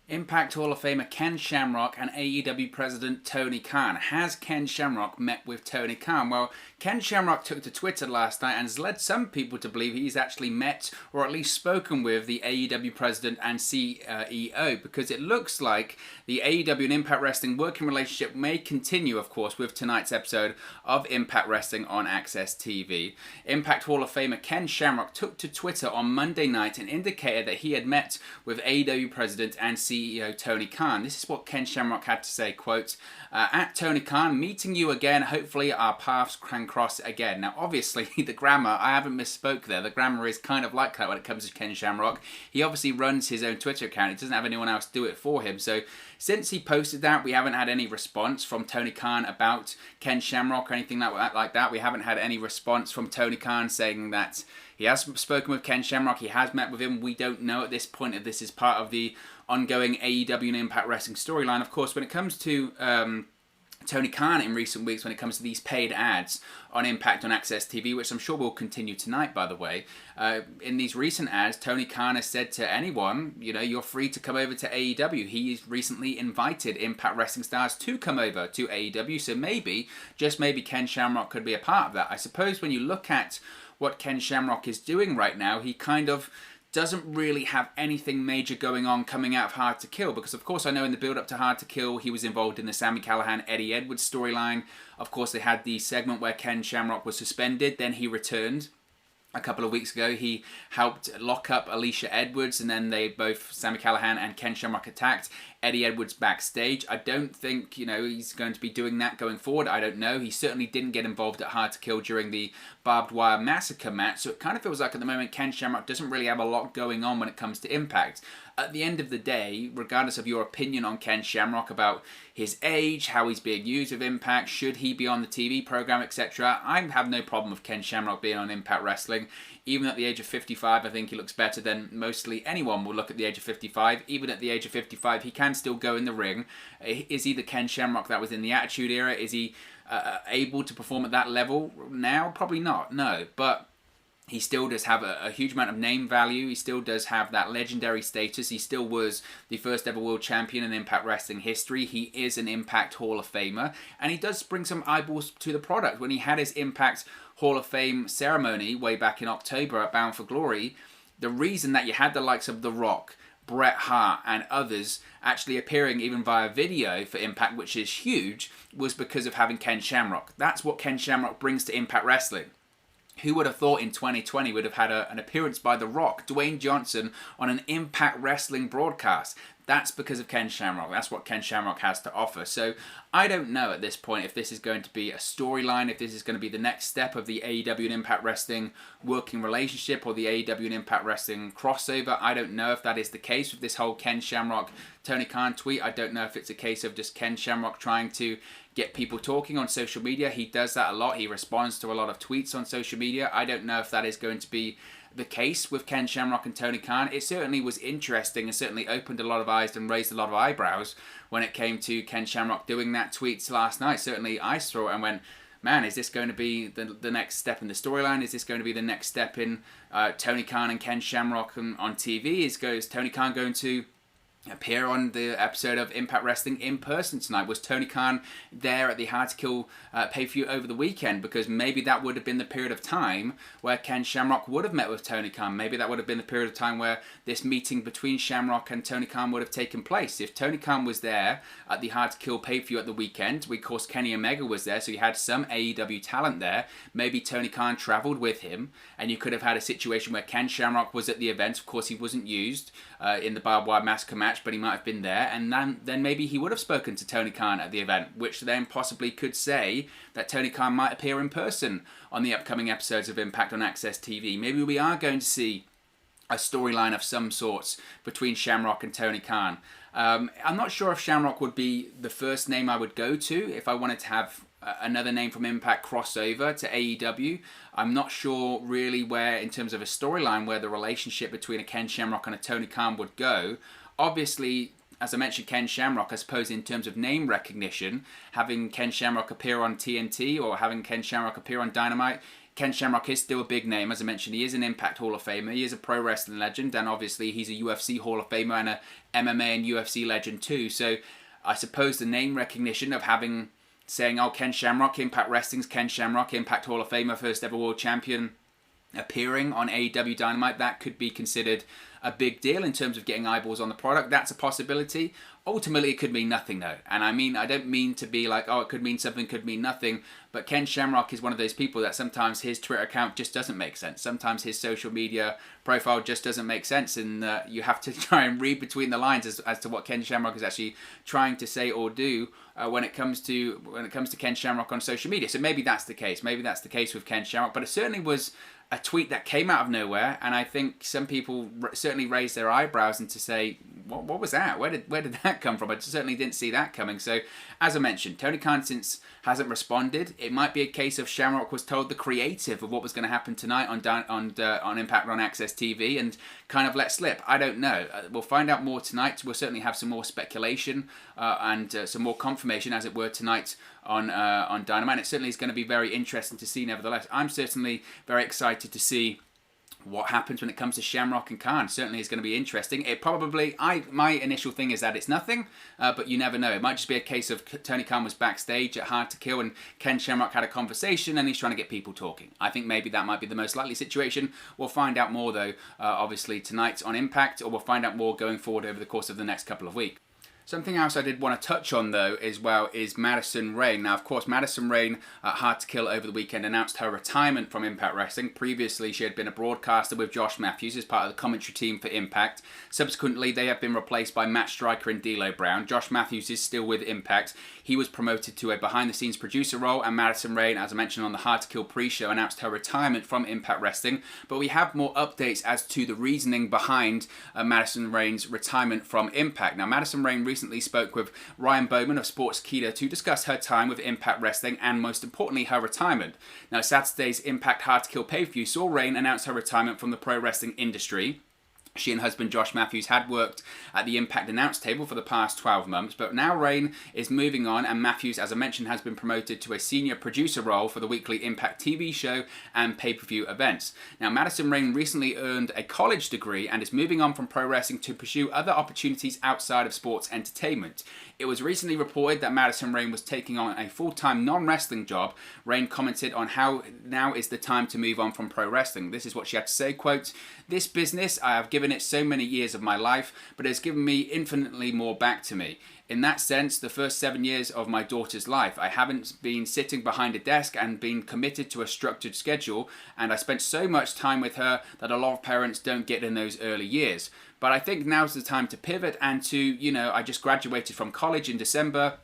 Impact Hall of Famer Ken Shamrock and AEW President Tony Khan. Has Ken Shamrock met with Tony Khan? Well, Ken Shamrock took to Twitter last night and has led some people to believe he's actually met or at least spoken with the AEW President and CEO, because it looks like the AEW and Impact Wrestling working relationship may continue, of course, with tonight's episode of Impact Wrestling on Access TV. Impact Hall of Famer Ken Shamrock took to Twitter on Monday night and indicated that he had met with AEW President and CEO Tony Khan. This is what Ken Shamrock had to say, quote, at Tony Khan, meeting you again, hopefully our paths can cross again. Now obviously the grammar, I haven't misspoke there, the grammar is kind of like that when it comes to Ken Shamrock. He obviously runs his own Twitter account, he doesn't have anyone else do it for him, so since he posted that, we haven't had any response from Tony Khan about Ken Shamrock or anything like that. We haven't had any response from Tony Khan saying that he has spoken with Ken Shamrock, he has met with him. We don't know at this point if this is part of the ongoing AEW and Impact Wrestling storyline. Of course, when it comes to Tony Khan in recent weeks, when it comes to these paid ads on Impact on Access TV, which I'm sure will continue tonight, by the way, in these recent ads, Tony Khan has said to anyone, you know, you're free to come over to AEW. He's recently invited Impact Wrestling stars to come over to AEW, so maybe, just maybe, Ken Shamrock could be a part of that. I suppose when you look at what Ken Shamrock is doing right now, he kind of doesn't really have anything major going on coming out of Hard to Kill, because of course I know in the build up to Hard to Kill he was involved in the Sami Callihan Eddie Edwards storyline. Of course they had the segment where Ken Shamrock was suspended, then he returned a couple of weeks ago. He helped lock up Alicia Edwards, and then they both, Sami Callihan and Ken Shamrock, attacked Eddie Edwards backstage. I don't think, you know, he's going to be doing that going forward. I don't know. He certainly didn't get involved at Hard to Kill during the Barbed Wire Massacre match, so it kind of feels like at the moment Ken Shamrock doesn't really have a lot going on when it comes to Impact. At the end of the day, regardless of your opinion on Ken Shamrock about his age, how he's being used with Impact, should he be on the TV program, etc., I have no problem with Ken Shamrock being on Impact Wrestling. Even at the age of 55, I think he looks better than mostly anyone will look at the age of 55. Even at the age of 55, he can still go in the ring. Is he the Ken Shamrock that was in the Attitude Era? Is he able to perform at that level now? Probably not, no. But he still does have a huge amount of name value. He still does have that legendary status. He still was the first ever world champion in Impact Wrestling history. He is an Impact Hall of Famer. And he does bring some eyeballs to the product. When he had his Impact Hall of Fame ceremony way back in October at Bound for Glory, the reason that you had the likes of The Rock, Bret Hart and others actually appearing even via video for Impact, which is huge, was because of having Ken Shamrock. That's what Ken Shamrock brings to Impact Wrestling. Who would have thought in 2020 would have had an appearance by The Rock, Dwayne Johnson, on an Impact Wrestling broadcast? That's because of Ken Shamrock. That's what Ken Shamrock has to offer. So I don't know at this point if this is going to be a storyline, if this is going to be the next step of the AEW and Impact Wrestling working relationship or the AEW and Impact Wrestling crossover. I don't know if that is the case with this whole Ken Shamrock Tony Khan tweet. I don't know if it's a case of just Ken Shamrock trying to get people talking on social media. He does that a lot. He responds to a lot of tweets on social media. I don't know if that is going to be the case with Ken Shamrock and Tony Khan. It certainly was interesting and certainly opened a lot of eyes and raised a lot of eyebrows when it came to Ken Shamrock doing that tweet last night. Certainly I saw it and went, man, is this going to be the next step in the storyline? Is this going to be the next step in Tony Khan and Ken Shamrock on TV? Is Tony Khan going to appear on the episode of Impact Wrestling in person tonight? Was Tony Khan there at the Hard to Kill pay-per-view over the weekend? Because maybe that would have been the period of time where Ken Shamrock would have met with Tony Khan. Maybe that would have been the period of time where this meeting between Shamrock and Tony Khan would have taken place. If Tony Khan was there at the Hard to Kill pay-per-view at the weekend, of course Kenny Omega was there, so you had some AEW talent there. Maybe Tony Khan travelled with him, and you could have had a situation where Ken Shamrock was at the event. Of course, he wasn't used in the Barbed Wire Massacre match, but he might have been there, and then maybe he would have spoken to Tony Khan at the event, which then possibly could say that Tony Khan might appear in person on the upcoming episodes of Impact on Access TV. Maybe we are going to see a storyline of some sorts between Shamrock and Tony Khan. I'm not sure if Shamrock would be the first name I would go to if I wanted to have another name from Impact crossover to AEW. I'm not sure really where, in terms of a storyline, where the relationship between a Ken Shamrock and a Tony Khan would go. Obviously, as I mentioned, Ken Shamrock, I suppose in terms of name recognition, having Ken Shamrock appear on TNT or having Ken Shamrock appear on Dynamite Ken Shamrock is still a big name. As I mentioned, he is an Impact Hall of Famer. He is a pro wrestling legend, and obviously he's a UFC Hall of Famer and a MMA and UFC legend too. So I suppose the name recognition of saying, oh, Ken Shamrock, Impact Wrestling's Ken Shamrock, Impact Hall of Famer, first ever world champion, appearing on AEW Dynamite, that could be considered a big deal in terms of getting eyeballs on the product. That's a possibility. Ultimately, it could mean nothing though. And I don't mean to be like, oh, it could mean something, could mean nothing. But Ken Shamrock is one of those people that sometimes his Twitter account just doesn't make sense. Sometimes his social media profile just doesn't make sense. And you have to try and read between the lines as to what Ken Shamrock is actually trying to say or do when it comes to Ken Shamrock on social media. So maybe that's the case. Maybe that's the case with Ken Shamrock. But it certainly was a tweet that came out of nowhere, and I think some people certainly raised their eyebrows and to say, what was that? Where did that come from? I certainly didn't see that coming. So, as I mentioned, Tony Khan since hasn't responded. It might be a case of Shamrock was told the creative of what was going to happen tonight on Impact on Access TV and kind of let slip. I don't know. We'll find out more tonight. We'll certainly have some more speculation and some more confirmation, as it were, tonight on Dynamite. It certainly is going to be very interesting to see. Nevertheless, I'm certainly very excited to see what happens when it comes to Shamrock and Khan. Certainly is going to be interesting. It probably, my initial thing is that it's nothing, but you never know. It might just be a case of Tony Khan was backstage at Hard to Kill and Ken Shamrock had a conversation and he's trying to get people talking. I think maybe that might be the most likely situation. We'll find out more though, obviously tonight on Impact, or we'll find out more going forward over the course of the next couple of weeks. Something else I did want to touch on though as well is Madison Rayne. Now of course Madison Rayne at Hard to Kill over the weekend announced her retirement from Impact Wrestling. Previously she had been a broadcaster with Josh Matthews as part of the commentary team for Impact. Subsequently they have been replaced by Matt Striker and D'Lo Brown. Josh Matthews is still with Impact. He was promoted to a behind the scenes producer role, and Madison Rayne, as I mentioned on the Hard to Kill pre-show, announced her retirement from Impact Wrestling. But we have more updates as to the reasoning behind Madison Rayne's retirement from Impact. Now Madison Rayne recently spoke with Ryan Bowman of Sportskeeda to discuss her time with Impact Wrestling and most importantly her retirement. Now Saturday's Impact Hard to Kill pay-per-view saw Rayne announce her retirement from the pro wrestling industry. She and husband Josh Matthews had worked at the Impact announce table for the past 12 months, but now Rayne is moving on, and Matthews, as I mentioned, has been promoted to a senior producer role for the weekly Impact TV show and pay-per-view events. Now, Madison Rayne recently earned a college degree and is moving on from pro wrestling to pursue other opportunities outside of sports entertainment. It was recently reported that Madison Rayne was taking on a full-time non-wrestling job. Rayne commented on how now is the time to move on from pro wrestling. This is what she had to say, quote, "This business, I have given it so many years of my life, but it has given me infinitely more back to me. In that sense, the first 7 years of my daughter's life, I haven't been sitting behind a desk and been committed to a structured schedule, and I spent so much time with her that a lot of parents don't get in those early years. But I think now's the time to pivot and to, I just graduated from college in December,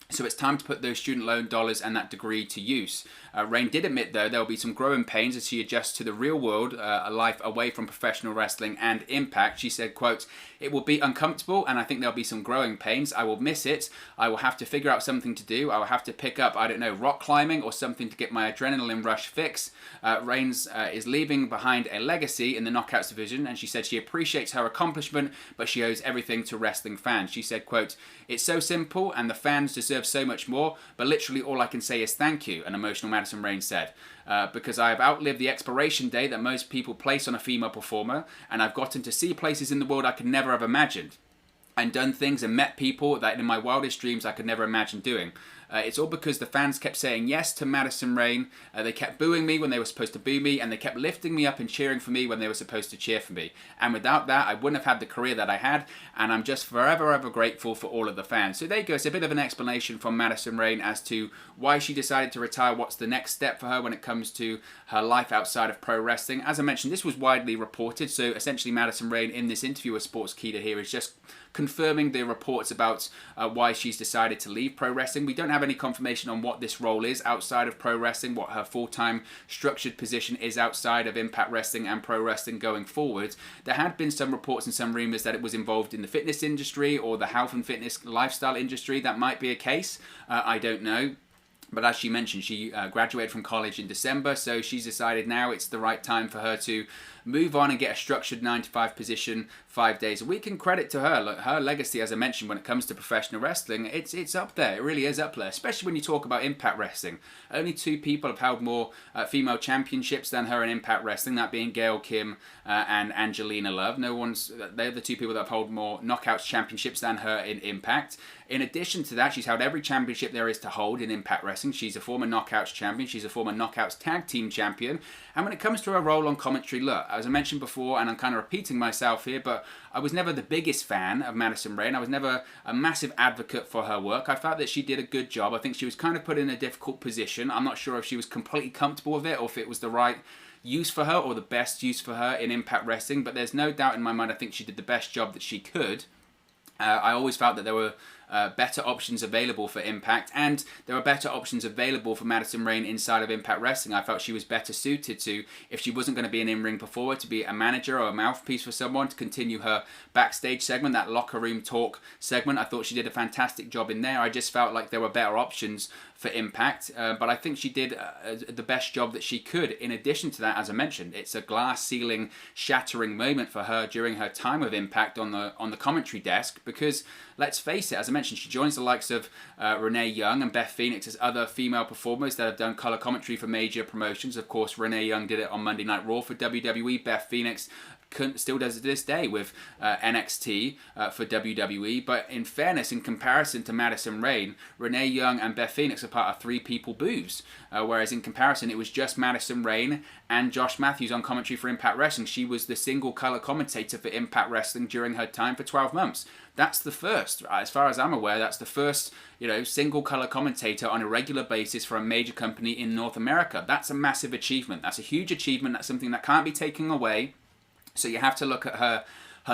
so it's time to put those student loan dollars and that degree to use." Rayne did admit, though, there will be some growing pains as she adjusts to the real world, a life away from professional wrestling and Impact. She said, quote, "It will be uncomfortable and I think there'll be some growing pains. I will miss it. I will have to figure out something to do. I will have to pick up, rock climbing or something to get my adrenaline rush fix." Rayne is leaving behind a legacy in the Knockouts division, and she said she appreciates her accomplishment, but she owes everything to wrestling fans. She said, quote, "It's so simple and the fans deserve so much more, but literally all I can say is thank you," an emotional Madison Rayne said. "Because I have outlived the expiration date that most people place on a female performer, and I've gotten to see places in the world I could never have imagined, and done things and met people that in my wildest dreams I could never imagine doing. It's all because the fans kept saying yes to Madison Rayne. They kept booing me when they were supposed to boo me, and they kept lifting me up and cheering for me when they were supposed to cheer for me. And without that, I wouldn't have had the career that I had, and I'm just forever, ever grateful for all of the fans." So there you go. It's a bit of an explanation from Madison Rayne as to why she decided to retire, what's the next step for her when it comes to her life outside of pro wrestling. As I mentioned, this was widely reported, so essentially Madison Rayne in this interview with Sportskeeda here is just confirming the reports about why she's decided to leave pro wrestling. We don't have any confirmation on what this role is outside of pro wrestling, what her full-time structured position is outside of Impact Wrestling and pro wrestling going forward. There had been some reports and some rumors that it was involved in the fitness industry or the health and fitness lifestyle industry. That might be a case. I don't know. But as she mentioned, she graduated from college in December, so she's decided now it's the right time for her to move on and get a structured 9-to-5 position 5 days a week. And credit to her. Look, her legacy, as I mentioned, when it comes to professional wrestling, it's up there. It really is up there, especially when you talk about Impact Wrestling. Only 2 people have held more female championships than her in Impact Wrestling, that being Gail Kim and Angelina Love. They're the 2 people that have held more Knockouts championships than her in Impact. In addition to that, she's held every championship there is to hold in Impact Wrestling. She's a former Knockouts champion. She's a former Knockouts tag team champion. And when it comes to her role on commentary, look, as I mentioned before, and I'm kind of repeating myself here, but I was never the biggest fan of Madison Rayne. I was never a massive advocate for her work. I felt that she did a good job. I think she was kind of put in a difficult position. I'm not sure if she was completely comfortable with it or if it was the right use for her or the best use for her in Impact Wrestling. But there's no doubt in my mind, I think she did the best job that she could. I always felt that there were better options available for Impact, and there were better options available for Madison Rayne inside of Impact Wrestling. I felt she was better suited to, if she wasn't going to be an in-ring performer, to be a manager or a mouthpiece for someone, to continue her backstage segment, that locker room talk segment. I thought she did a fantastic job in there. I just felt like there were better options for Impact, but I think she did the best job that she could. In addition to that, as I mentioned, it's a glass ceiling shattering moment for her during her time with Impact on the commentary desk, because let's face it, as I mentioned, she joins the likes of Renee Young and Beth Phoenix as other female performers that have done color commentary for major promotions. Of course, Renee Young did it on Monday Night Raw for WWE. Beth Phoenix still does it to this day with NXT for WWE. But in fairness, in comparison to Madison Rayne, Renee Young and Beth Phoenix are part of 3 people booths. Whereas in comparison, it was just Madison Rayne and Josh Matthews on commentary for Impact Wrestling. She was the single color commentator for Impact Wrestling during her time for 12 months. That's the first, as far as I'm aware, that's the first, single color commentator on a regular basis for a major company in North America. That's a massive achievement. That's a huge achievement. That's something that can't be taken away. So you have to look at her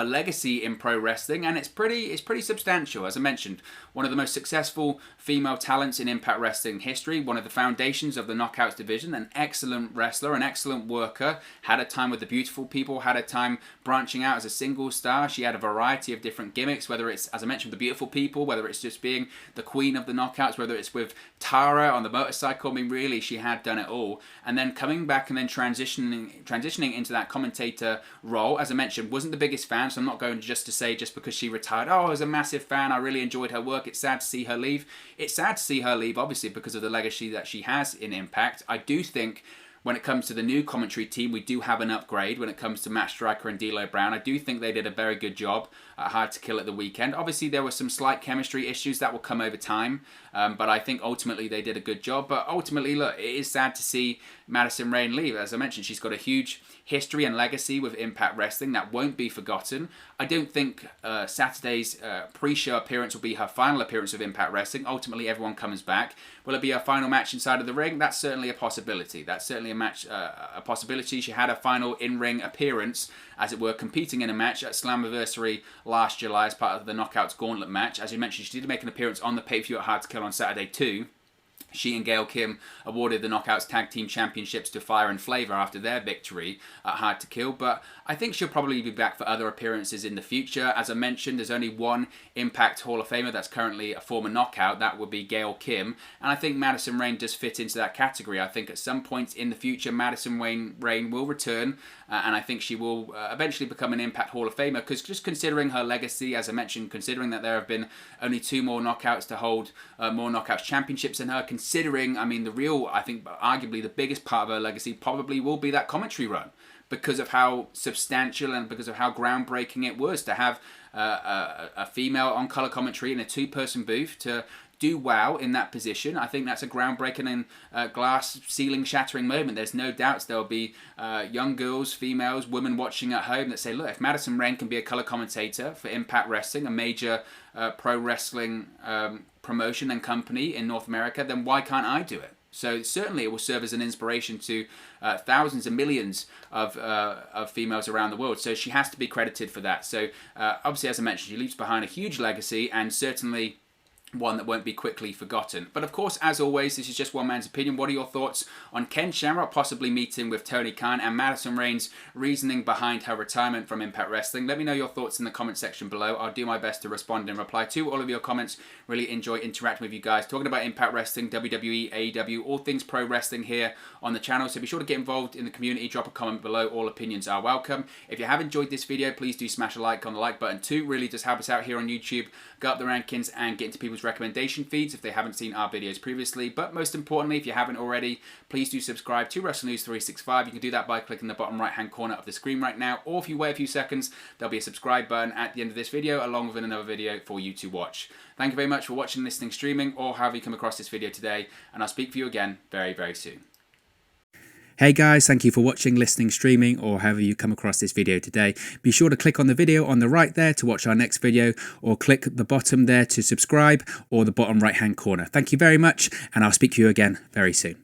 legacy in pro wrestling, and it's pretty substantial. As I mentioned, one of the most successful female talents in Impact Wrestling history, one of the foundations of the Knockouts division, an excellent wrestler, an excellent worker, had a time with the Beautiful People, had a time branching out as a single star. She had a variety of different gimmicks, whether it's, as I mentioned, the Beautiful People, whether it's just being the queen of the Knockouts, whether it's with Tara on the motorcycle. I mean, really, she had done it all. And then coming back and then transitioning into that commentator role, as I mentioned, wasn't the biggest fan, so I'm not going just to say just because she retired, I was a massive fan, I really enjoyed her work, it's sad to see her leave. It's sad to see her leave, obviously, because of the legacy that she has in Impact. I do think when it comes to the new commentary team, we do have an upgrade when it comes to Matt Striker and D'Lo Brown. I do think they did a very good job at Hard to Kill at the weekend. Obviously, there were some slight chemistry issues that will come over time, but I think ultimately they did a good job. But ultimately, look, it is sad to see Madison Rayne leave. As I mentioned, she's got a huge history and legacy with Impact Wrestling that won't be forgotten. I don't think Saturday's pre-show appearance will be her final appearance with Impact Wrestling. Ultimately, everyone comes back. Will it be her final match inside of the ring? That's certainly a possibility. That's certainly a possibility. She had a final in-ring appearance, as it were, competing in a match at Slammiversary last July as part of the Knockouts Gauntlet match. As you mentioned, she did make an appearance on the pay-per-view at Hard to Kill on Saturday too. She and Gail Kim awarded the Knockouts Tag Team Championships to Fire and Flavor after their victory at Hard to Kill, but I think she'll probably be back for other appearances in the future. As I mentioned, there's only one Impact Hall of Famer that's currently a former Knockout. That would be Gail Kim, and I think Madison Rayne does fit into that category. I think at some point in the future, Madison Rayne will return, and I think she will eventually become an Impact Hall of Famer, because just considering her legacy, as I mentioned, considering that there have been only 2 more Knockouts to hold more Knockouts championships than her, considering, I mean, I think arguably the biggest part of her legacy probably will be that commentary run, because of how substantial and because of how groundbreaking it was to have a female on color commentary in a 2-person booth to do well in that position. I think that's a groundbreaking and glass ceiling shattering moment. There's no doubts there'll be young girls, females, women watching at home that say, look, if Madison Rayne can be a color commentator for Impact Wrestling, a major pro wrestling promotion and company in North America, then why can't I do it? So certainly it will serve as an inspiration to thousands and millions of females around the world. So she has to be credited for that. So obviously, as I mentioned, she leaves behind a huge legacy, and certainly one that won't be quickly forgotten. But of course, as always, this is just one man's opinion. What are your thoughts on Ken Shamrock possibly meeting with Tony Khan and Madison Rayne's reasoning behind her retirement from Impact Wrestling? Let me know your thoughts in the comment section below. I'll do my best to respond and reply to all of your comments. Really enjoy interacting with you guys, talking about Impact Wrestling, WWE, AEW, all things pro wrestling here on the channel. So be sure to get involved in the community, drop a comment below. All opinions are welcome. If you have enjoyed this video, please do smash a like on the like button too. Really just help us out here on YouTube, go up the rankings and get into people's recommendation feeds if they haven't seen our videos previously. But most importantly, if you haven't already, please do subscribe to Wrestle News 365. You can do that by clicking the bottom right hand corner of the screen right now, or if you wait a few seconds, there'll be a subscribe button at the end of this video along with another video for you to watch. Thank you very much for watching, listening, streaming, or however you come across this video today, and I'll speak for you again very, very soon. Hey guys, thank you for watching, listening, streaming, or however you come across this video today. Be sure to click on the video on the right there to watch our next video, or click the bottom there to subscribe, or the bottom right hand corner. Thank you very much, and I'll speak to you again very soon.